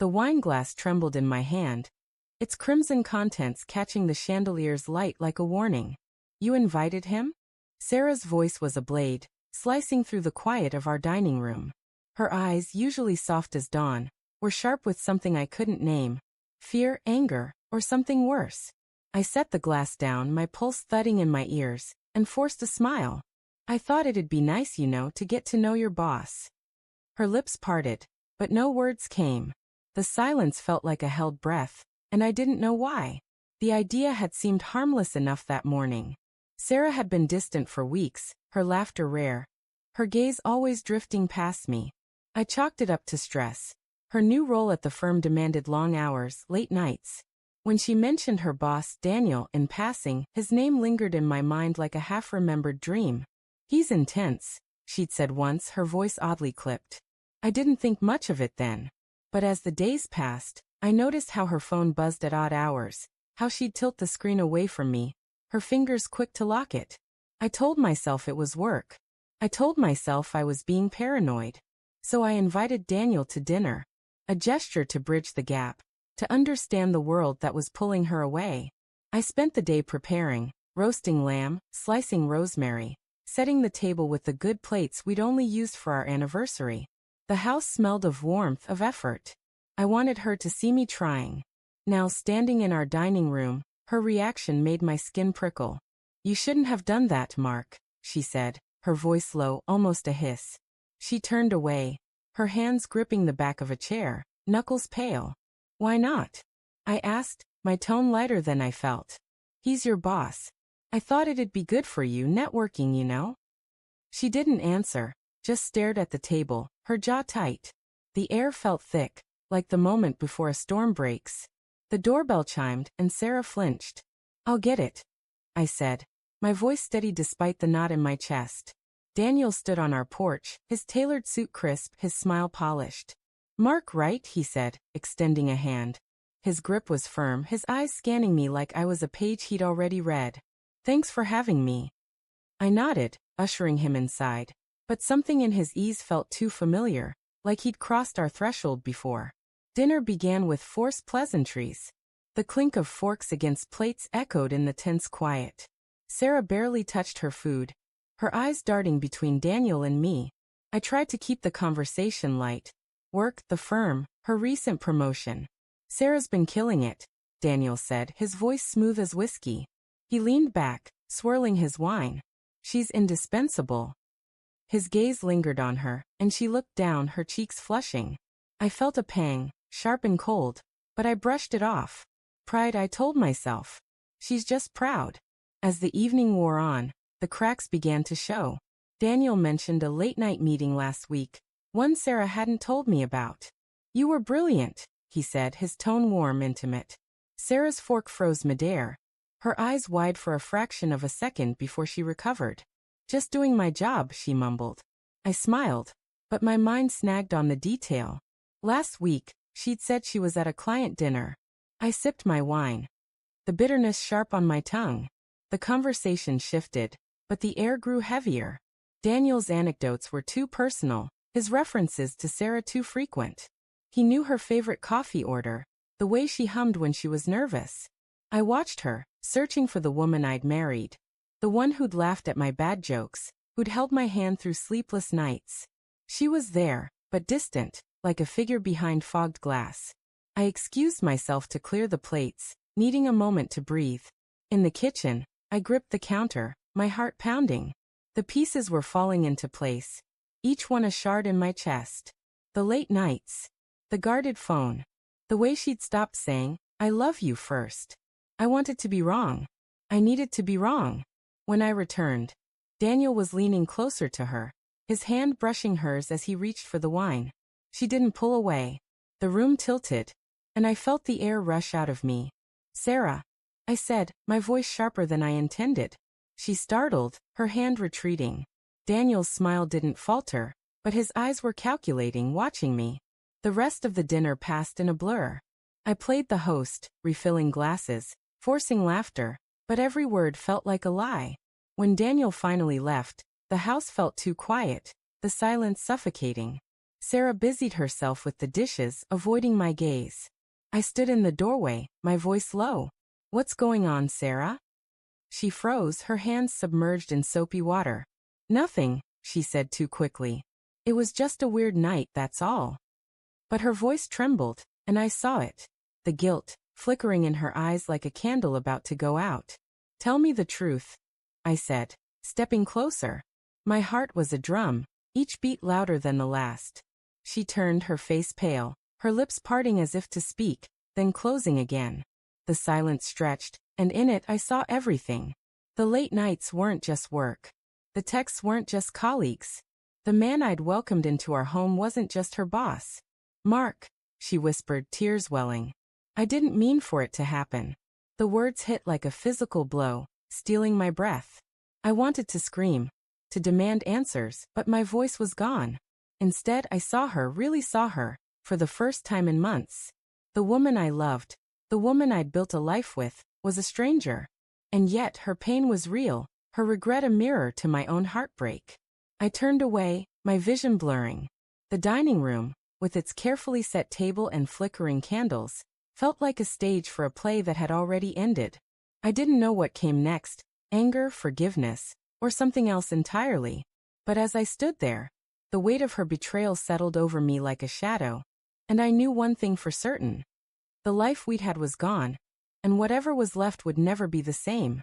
The wine glass trembled in my hand, its crimson contents catching the chandelier's light like a warning. You invited him? Sarah's voice was a blade, slicing through the quiet of our dining room. Her eyes, usually soft as dawn, were sharp with something I couldn't name. Fear, anger, or something worse. I set the glass down, my pulse thudding in my ears, and forced a smile. I thought it'd be nice, to get to know your boss. Her lips parted, but no words came. The silence felt like a held breath, and I didn't know why. The idea had seemed harmless enough that morning. Sarah had been distant for weeks, her laughter rare, her gaze always drifting past me. I chalked it up to stress. Her new role at the firm demanded long hours, late nights. When she mentioned her boss, Daniel, in passing, his name lingered in my mind like a half-remembered dream. He's intense, she'd said once, her voice oddly clipped. I didn't think much of it then. But as the days passed, I noticed how her phone buzzed at odd hours, how she'd tilt the screen away from me, her fingers quick to lock it. I told myself it was work. I told myself I was being paranoid. So I invited Daniel to dinner, a gesture to bridge the gap, to understand the world that was pulling her away. I spent the day preparing, roasting lamb, slicing rosemary, setting the table with the good plates we'd only used for our anniversary. The house smelled of warmth, of effort. I wanted her to see me trying. Now, standing in our dining room, her reaction made my skin prickle. You shouldn't have done that, Mark, she said, her voice low, almost a hiss. She turned away, her hands gripping the back of a chair, knuckles pale. Why not? I asked, my tone lighter than I felt. He's your boss. I thought it'd be good for you, networking. She didn't answer, just stared at the table, her jaw tight. The air felt thick, like the moment before a storm breaks. The doorbell chimed, and Sarah flinched. I'll get it, I said, my voice steady despite the knot in my chest. Daniel stood on our porch, his tailored suit crisp, his smile polished. Mark, right? He said, extending a hand. His grip was firm, his eyes scanning me like I was a page he'd already read. Thanks for having me. I nodded, ushering him inside. But something in his ease felt too familiar, like he'd crossed our threshold before. Dinner began with forced pleasantries. The clink of forks against plates echoed in the tense quiet. Sarah barely touched her food, her eyes darting between Daniel and me. I tried to keep the conversation light. Work, the firm, her recent promotion. Sarah's been killing it, Daniel said, his voice smooth as whiskey. He leaned back, swirling his wine. She's indispensable. His gaze lingered on her, and she looked down, her cheeks flushing. I felt a pang, sharp and cold, but I brushed it off. Pride, I told myself. She's just proud. As the evening wore on, the cracks began to show. Daniel mentioned a late-night meeting last week, one Sarah hadn't told me about. You were brilliant, he said, his tone warm, intimate. Sarah's fork froze midair, her eyes wide for a fraction of a second before she recovered. Just doing my job, she mumbled. I smiled, but my mind snagged on the detail. Last week, she'd said she was at a client dinner. I sipped my wine, the bitterness sharp on my tongue. The conversation shifted, but the air grew heavier. Daniel's anecdotes were too personal, his references to Sarah too frequent. He knew her favorite coffee order, the way she hummed when she was nervous. I watched her, searching for the woman I'd married. The one who'd laughed at my bad jokes, who'd held my hand through sleepless nights. She was there, but distant, like a figure behind fogged glass. I excused myself to clear the plates, needing a moment to breathe. In the kitchen, I gripped the counter, my heart pounding. The pieces were falling into place, each one a shard in my chest. The late nights, the guarded phone, the way she'd stopped saying, I love you first. I wanted to be wrong. I needed to be wrong. When I returned, Daniel was leaning closer to her, his hand brushing hers as he reached for the wine. She didn't pull away. The room tilted, and I felt the air rush out of me. Sarah, I said, my voice sharper than I intended. She startled, her hand retreating. Daniel's smile didn't falter, but his eyes were calculating, watching me. The rest of the dinner passed in a blur. I played the host, refilling glasses, forcing laughter, but every word felt like a lie. When Daniel finally left, the house felt too quiet, the silence suffocating. Sarah busied herself with the dishes, avoiding my gaze. I stood in the doorway, my voice low. "What's going on, Sarah?" She froze, her hands submerged in soapy water. "Nothing," she said too quickly. "It was just a weird night, that's all." But her voice trembled, and I saw it. The guilt, flickering in her eyes like a candle about to go out. "Tell me the truth," I said, stepping closer. My heart was a drum, each beat louder than the last. She turned, her face pale, her lips parting as if to speak, then closing again. The silence stretched, and in it I saw everything. The late nights weren't just work. The texts weren't just colleagues. The man I'd welcomed into our home wasn't just her boss. "Mark," she whispered, tears welling. I didn't mean for it to happen. The words hit like a physical blow, stealing my breath. I wanted to scream, to demand answers, but my voice was gone. Instead, I saw her, really saw her, for the first time in months. The woman I loved, the woman I'd built a life with, was a stranger. And yet, her pain was real, her regret a mirror to my own heartbreak. I turned away, my vision blurring. The dining room, with its carefully set table and flickering candles, felt like a stage for a play that had already ended. I didn't know what came next, anger, forgiveness, or something else entirely. But as I stood there, the weight of her betrayal settled over me like a shadow, and I knew one thing for certain. The life we'd had was gone, and whatever was left would never be the same.